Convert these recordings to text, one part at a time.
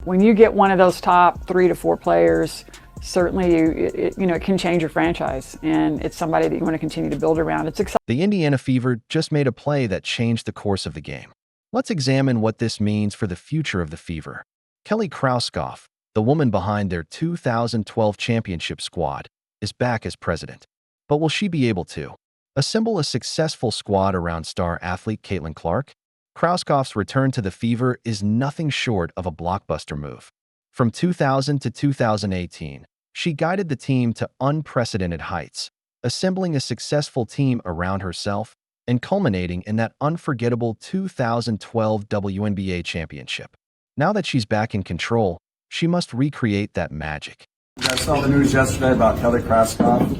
When you get one of those top 3 to 4 players, certainly it can change your franchise, and it's somebody that you want to continue to build around. It's exciting. The Indiana Fever just made a play that changed the course of the game. Let's examine what this means for the future of the Fever. Kelly Krauskopf, the woman behind their 2012 championship squad, is back as president. But will she be able to assemble a successful squad around star athlete Caitlin Clark? Krauskopf's return to the Fever is nothing short of a blockbuster move. From 2000 to 2018, she guided the team to unprecedented heights, assembling a successful team around herself and culminating in that unforgettable 2012 WNBA championship. Now that she's back in control, she must recreate that magic. I saw the news yesterday about Kelly Krauskopf.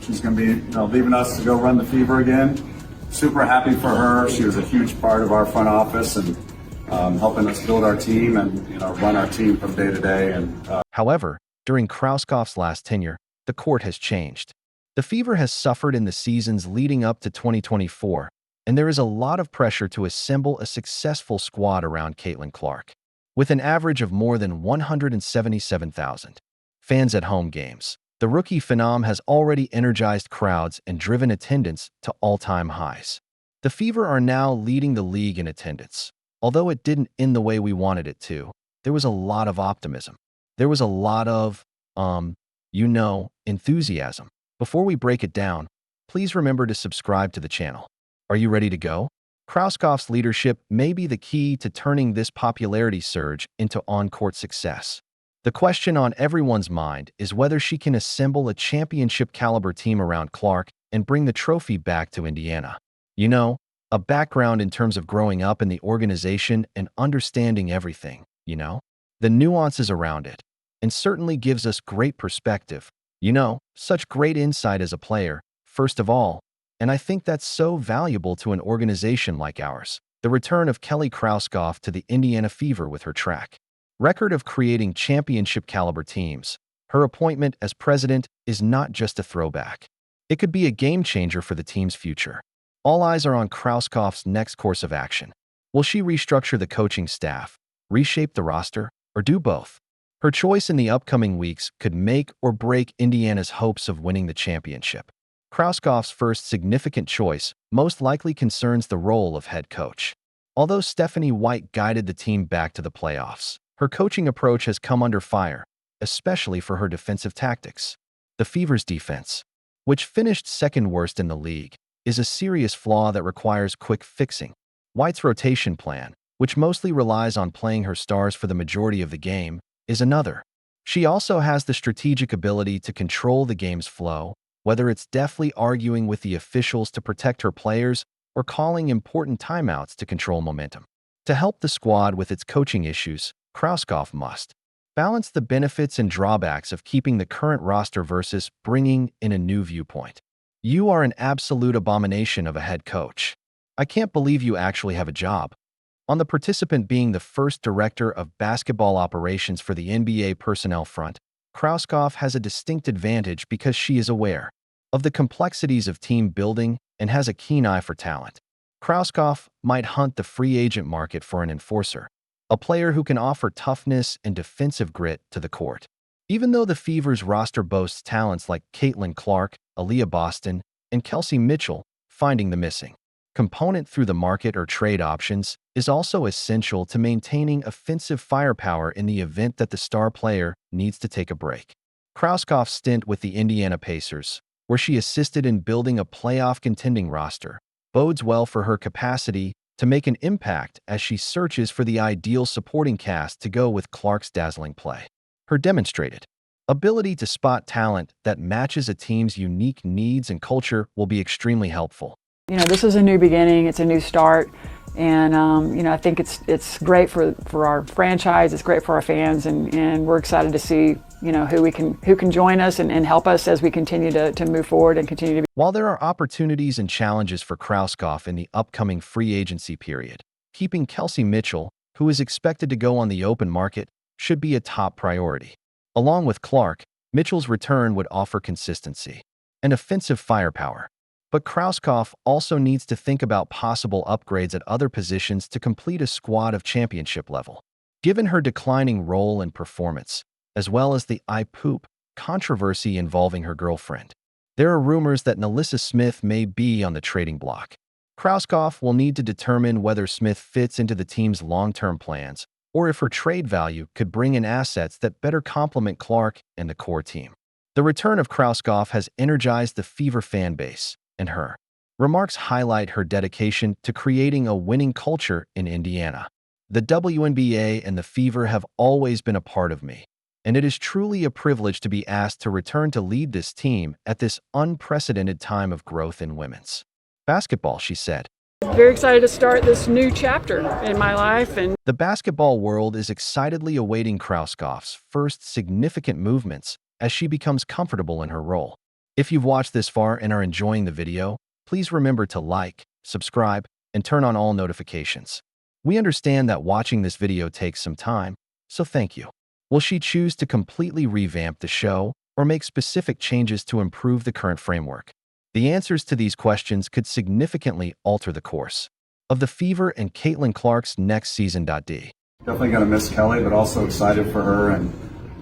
She's going to be leaving us to go run the Fever again. Super happy for her. She was a huge part of our front office and helping us build our team and run our team from day to day. However, during Krauskopf's last tenure, the court has changed. The Fever has suffered in the seasons leading up to 2024, and there is a lot of pressure to assemble a successful squad around Caitlin Clark. With an average of more than 177,000 fans at home games, the rookie phenom has already energized crowds and driven attendance to all-time highs. The Fever are now leading the league in attendance. Although it didn't end the way we wanted it to, there was a lot of optimism. There was a lot of, enthusiasm. Before we break it down, please remember to subscribe to the channel. Are you ready to go? Krauskopf's leadership may be the key to turning this popularity surge into on-court success. The question on everyone's mind is whether she can assemble a championship-caliber team around Clark and bring the trophy back to Indiana. A background in terms of growing up in the organization and understanding everything, the nuances around it, and certainly gives us great perspective. Such great insight as a player, first of all, and I think that's so valuable to an organization like ours. The return of Kelly Krauskopf to the Indiana Fever with her track record of creating championship-caliber teams. Her appointment as president is not just a throwback. It could be a game-changer for the team's future. All eyes are on Krauskopf's next course of action. Will she restructure the coaching staff, reshape the roster, or do both? Her choice in the upcoming weeks could make or break Indiana's hopes of winning the championship. Krauskopf's first significant choice most likely concerns the role of head coach. Although Stephanie White guided the team back to the playoffs, her coaching approach has come under fire, especially for her defensive tactics. The Fever's defense, which finished second worst in the league, is a serious flaw that requires quick fixing. White's rotation plan, which mostly relies on playing her stars for the majority of the game, is another. She also has the strategic ability to control the game's flow, whether it's deftly arguing with the officials to protect her players or calling important timeouts to control momentum. To help the squad with its coaching issues, Krauskopf must balance the benefits and drawbacks of keeping the current roster versus bringing in a new viewpoint. You are an absolute abomination of a head coach. I can't believe you actually have a job. On the participant being the first director of basketball operations for the NBA personnel front, Krauskopf has a distinct advantage because she is aware of the complexities of team building and has a keen eye for talent. Krauskopf might hunt the free agent market for an enforcer, a player who can offer toughness and defensive grit to the court. Even though the Fever's roster boasts talents like Caitlin Clark, Aaliyah Boston, and Kelsey Mitchell, finding the missing component through the market or trade options is also essential to maintaining offensive firepower in the event that the star player needs to take a break. Krauskopf's stint with the Indiana Pacers, where she assisted in building a playoff contending roster, bodes well for her capacity to make an impact as she searches for the ideal supporting cast to go with Clark's dazzling play. Her demonstrated ability to spot talent that matches a team's unique needs and culture will be extremely helpful. This is a new beginning. It's a new start, and I think it's great for our franchise. It's great for our fans, and we're excited to see who can join us and help us as we continue to move forward and continue to be. While there are opportunities and challenges for Krauskopf in the upcoming free agency period, keeping Kelsey Mitchell, who is expected to go on the open market, should be a top priority. Along with Clark, Mitchell's return would offer consistency and offensive firepower. But Krauskopf also needs to think about possible upgrades at other positions to complete a squad of championship level. Given her declining role and performance, as well as the "I poop" controversy involving her girlfriend, there are rumors that NaLyssa Smith may be on the trading block. Krauskopf will need to determine whether Smith fits into the team's long-term plans or if her trade value could bring in assets that better complement Clark and the core team. The return of Krauskopf has energized the Fever fan base, and her remarks highlight her dedication to creating a winning culture in Indiana. The WNBA and the Fever have always been a part of me, and it is truly a privilege to be asked to return to lead this team at this unprecedented time of growth in women's basketball, she said. Very excited to start this new chapter in my life. And The basketball world is excitedly awaiting Krauskopf's first significant movements as she becomes comfortable in her role. If you've watched this far and are enjoying the video, please remember to like, subscribe, and turn on all notifications. We understand that watching this video takes some time, so thank you. Will she choose to completely revamp the show or make specific changes to improve the current framework? The answers to these questions could significantly alter the course of the Fever and Caitlin Clark's next season. Definitely going to miss Kelly, but also excited for her, and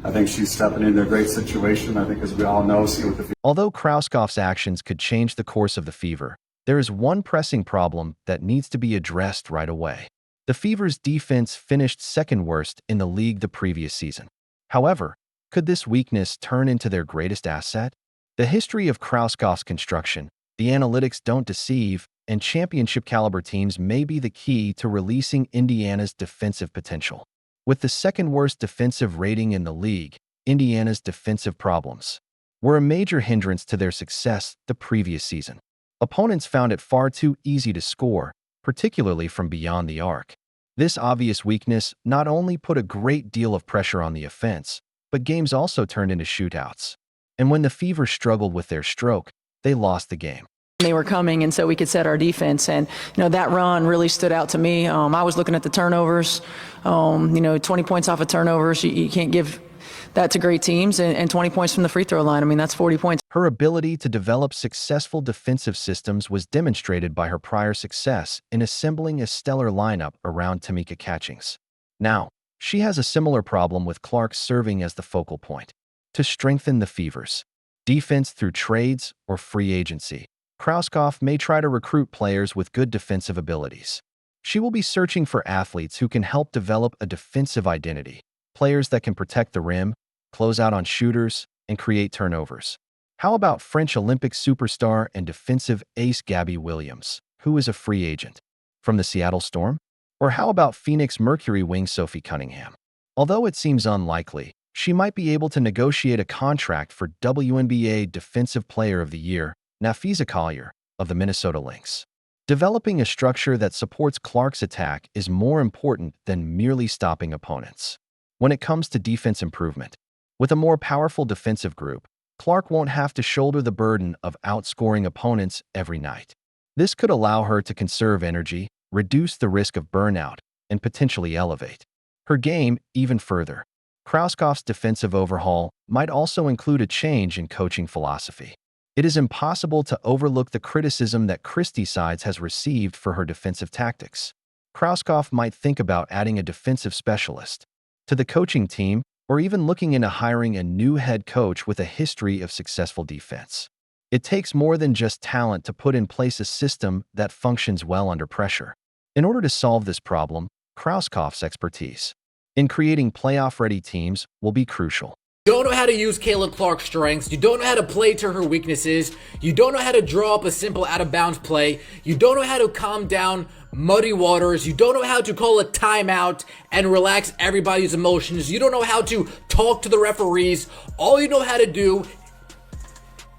I think she's stepping into a great situation. I think, as we all know, see what the Although Krauskopf's actions could change the course of the Fever, there is one pressing problem that needs to be addressed right away. The Fever's defense finished second worst in the league the previous season. However, could this weakness turn into their greatest asset? The history of Krauskopf's construction, the analytics don't deceive, and championship-caliber teams may be the key to releasing Indiana's defensive potential. With the second-worst defensive rating in the league, Indiana's defensive problems were a major hindrance to their success the previous season. Opponents found it far too easy to score, particularly from beyond the arc. This obvious weakness not only put a great deal of pressure on the offense, but games also turned into shootouts. And when the Fever struggled with their stroke, they lost the game. They were coming, and so we could set our defense. And, that run really stood out to me. I was looking at the turnovers, 20 points off of turnovers. You can't give that to great teams, and 20 points from the free throw line. I mean, that's 40 points. Her ability to develop successful defensive systems was demonstrated by her prior success in assembling a stellar lineup around Tamika Catchings. Now, she has a similar problem with Clark serving as the focal point. To strengthen the Fever's defense through trades or free agency, Krauskopf may try to recruit players with good defensive abilities. She will be searching for athletes who can help develop a defensive identity, players that can protect the rim, close out on shooters, and create turnovers. How about French Olympic superstar and defensive ace Gabby Williams, who is a free agent from the Seattle Storm? Or how about Phoenix Mercury wing Sophie Cunningham? Although it seems unlikely, she might be able to negotiate a contract for WNBA Defensive Player of the Year, Nafisa Collier, of the Minnesota Lynx. Developing a structure that supports Clark's attack is more important than merely stopping opponents. When it comes to defense improvement, with a more powerful defensive group, Clark won't have to shoulder the burden of outscoring opponents every night. This could allow her to conserve energy, reduce the risk of burnout, and potentially elevate her game even further. Krauskopf's defensive overhaul might also include a change in coaching philosophy. It is impossible to overlook the criticism that Christie Sides has received for her defensive tactics. Krauskopf might think about adding a defensive specialist to the coaching team, or even looking into hiring a new head coach with a history of successful defense. It takes more than just talent to put in place a system that functions well under pressure. In order to solve this problem, Krauskopf's expertise in creating playoff-ready teams will be crucial. You don't know how to use Caitlin Clark's strengths. You don't know how to play to her weaknesses. You don't know how to draw up a simple out-of-bounds play. You don't know how to calm down muddy waters. You don't know how to call a timeout and relax everybody's emotions. You don't know how to talk to the referees. All you know how to do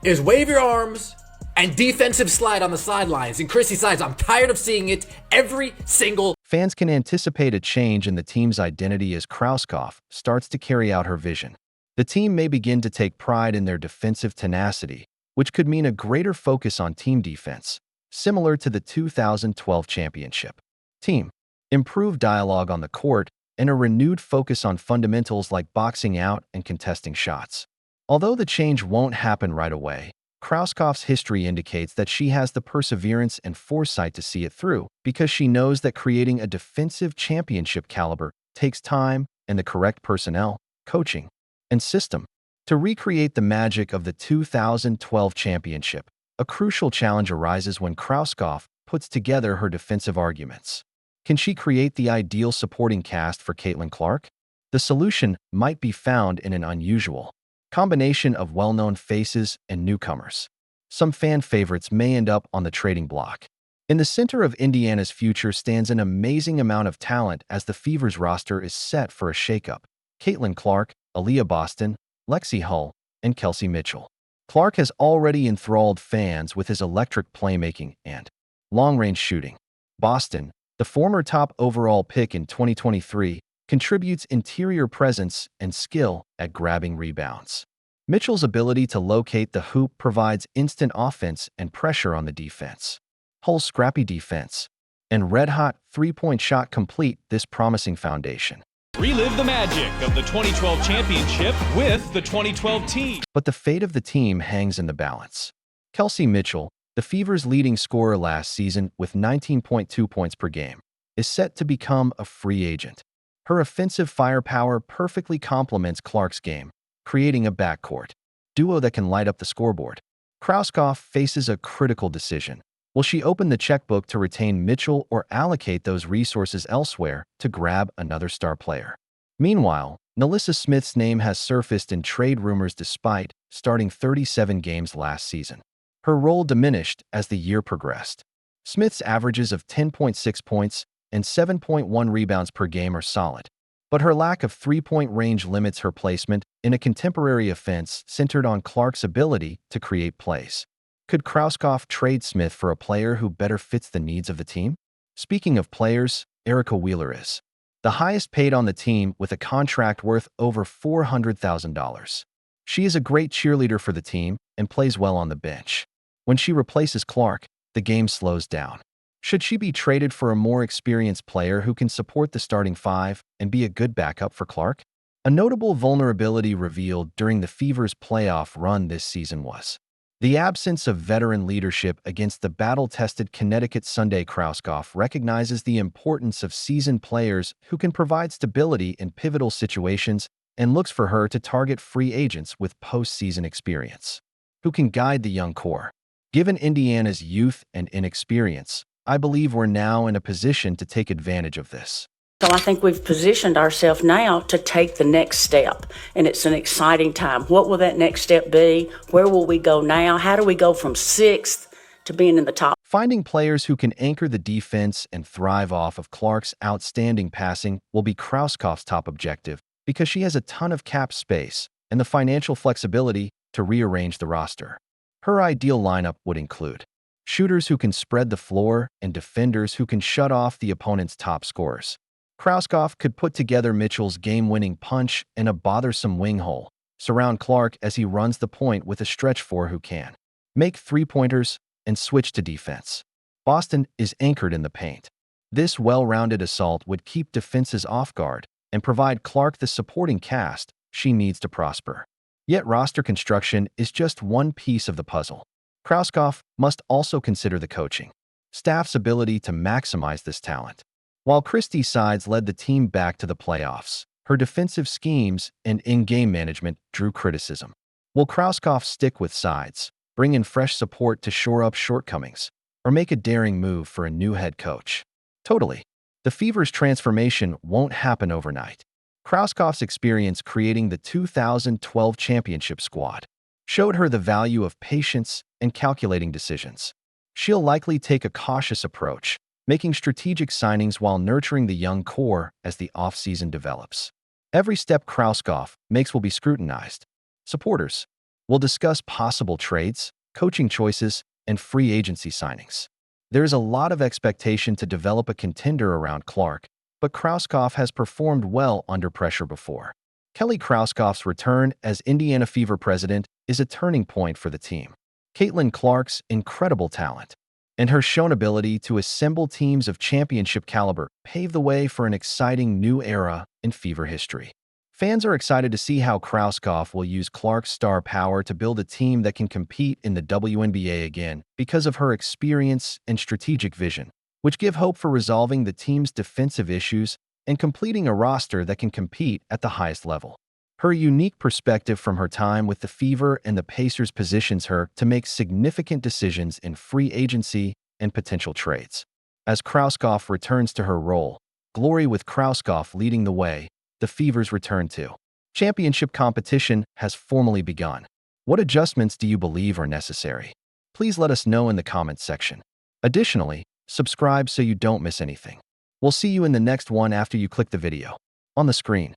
is wave your arms and defensive slide on the sidelines. And Christie Sides, I'm tired of seeing it every single. Fans can anticipate a change in the team's identity as Krauskopf starts to carry out her vision. The team may begin to take pride in their defensive tenacity, which could mean a greater focus on team defense, similar to the 2012 championship team. Improved dialogue on the court, and a renewed focus on fundamentals like boxing out and contesting shots. Although the change won't happen right away, Krauskopf's history indicates that she has the perseverance and foresight to see it through, because she knows that creating a defensive championship caliber takes time and the correct personnel, coaching, and system to recreate the magic of the 2012 championship. A crucial challenge arises when Krauskopf puts together her defensive arguments. Can she create the ideal supporting cast for Caitlin Clark? The solution might be found in an unusual combination of well-known faces and newcomers. Some fan favorites may end up on the trading block. In the center of Indiana's future stands an amazing amount of talent as the Fever's roster is set for a shakeup. Caitlin Clark, Aaliyah Boston, Lexi Hull, and Kelsey Mitchell. Clark has already enthralled fans with his electric playmaking and long-range shooting. Boston, the former top overall pick in 2023, contributes interior presence and skill at grabbing rebounds. Mitchell's ability to locate the hoop provides instant offense and pressure on the defense. Hull's scrappy defense and red-hot three-point shot complete this promising foundation. Relive the magic of the 2012 championship with the 2012 team. But the fate of the team hangs in the balance. Kelsey Mitchell, the Fever's leading scorer last season with 19.2 points per game, is set to become a free agent. Her offensive firepower perfectly complements Clark's game, creating a backcourt duo that can light up the scoreboard. Krauskopf faces a critical decision. Will she open the checkbook to retain Mitchell or allocate those resources elsewhere to grab another star player? Meanwhile, Nalissa Smith's name has surfaced in trade rumors despite starting 37 games last season. Her role diminished as the year progressed. Smith's averages of 10.6 points and 7.1 rebounds per game are solid, but her lack of three-point range limits her placement in a contemporary offense centered on Clark's ability to create plays. Could Krauskopf trade Smith for a player who better fits the needs of the team? Speaking of players, Erica Wheeler is the highest paid on the team with a contract worth over $400,000. She is a great cheerleader for the team and plays well on the bench. When she replaces Clark, the game slows down. Should she be traded for a more experienced player who can support the starting five and be a good backup for Clark? A notable vulnerability revealed during the Fever's playoff run this season was the absence of veteran leadership against the battle-tested Connecticut Sunday. Krauskopf recognizes the importance of seasoned players who can provide stability in pivotal situations and looks for her to target free agents with postseason experience, who can guide the young core. Given Indiana's youth and inexperience, I believe we're now in a position to take advantage of this. So I think we've positioned ourselves now to take the next step, and it's an exciting time. What will that next step be? Where will we go now? How do we go from 6th to being in the top? Finding players who can anchor the defense and thrive off of Clark's outstanding passing will be Krauskopf's top objective because she has a ton of cap space and the financial flexibility to rearrange the roster. Her ideal lineup would include shooters who can spread the floor and defenders who can shut off the opponent's top scorers. Krauskopf could put together Mitchell's game-winning punch and a bothersome wing hole, surround Clark as he runs the point with a stretch four who can make three-pointers and switch to defense. Boston is anchored in the paint. This well-rounded assault would keep defenses off guard and provide Clark the supporting cast she needs to prosper. Yet roster construction is just one piece of the puzzle. Krauskopf must also consider the coaching staff's ability to maximize this talent. While Christie's sides led the team back to the playoffs, her defensive schemes and in-game management drew criticism. Will Krauskopf stick with sides, bring in fresh support to shore up shortcomings, or make a daring move for a new head coach? Totally. The Fever's transformation won't happen overnight. Krauskopf's experience creating the 2012 championship squad showed her the value of patience and calculating decisions. She'll likely take a cautious approach, making strategic signings while nurturing the young core as the offseason develops. Every step Krauskopf makes will be scrutinized. Supporters will discuss possible trades, coaching choices, and free agency signings. There is a lot of expectation to develop a contender around Clark, but Krauskopf has performed well under pressure before. Kelly Krauskopf's return as Indiana Fever president is a turning point for the team. Caitlin Clark's incredible talent and her shown ability to assemble teams of championship caliber paved the way for an exciting new era in Fever history. Fans are excited to see how Krauskopf will use Clark's star power to build a team that can compete in the WNBA again because of her experience and strategic vision, which give hope for resolving the team's defensive issues and completing a roster that can compete at the highest level. Her unique perspective from her time with the Fever and the Pacers positions her to make significant decisions in free agency and potential trades. As Krauskopf returns to her role, glory with Krauskopf leading the way, the Fever's return to championship competition has formally begun. What adjustments do you believe are necessary? Please let us know in the comments section. Additionally, subscribe so you don't miss anything. We'll see you in the next one after you click the video on the screen.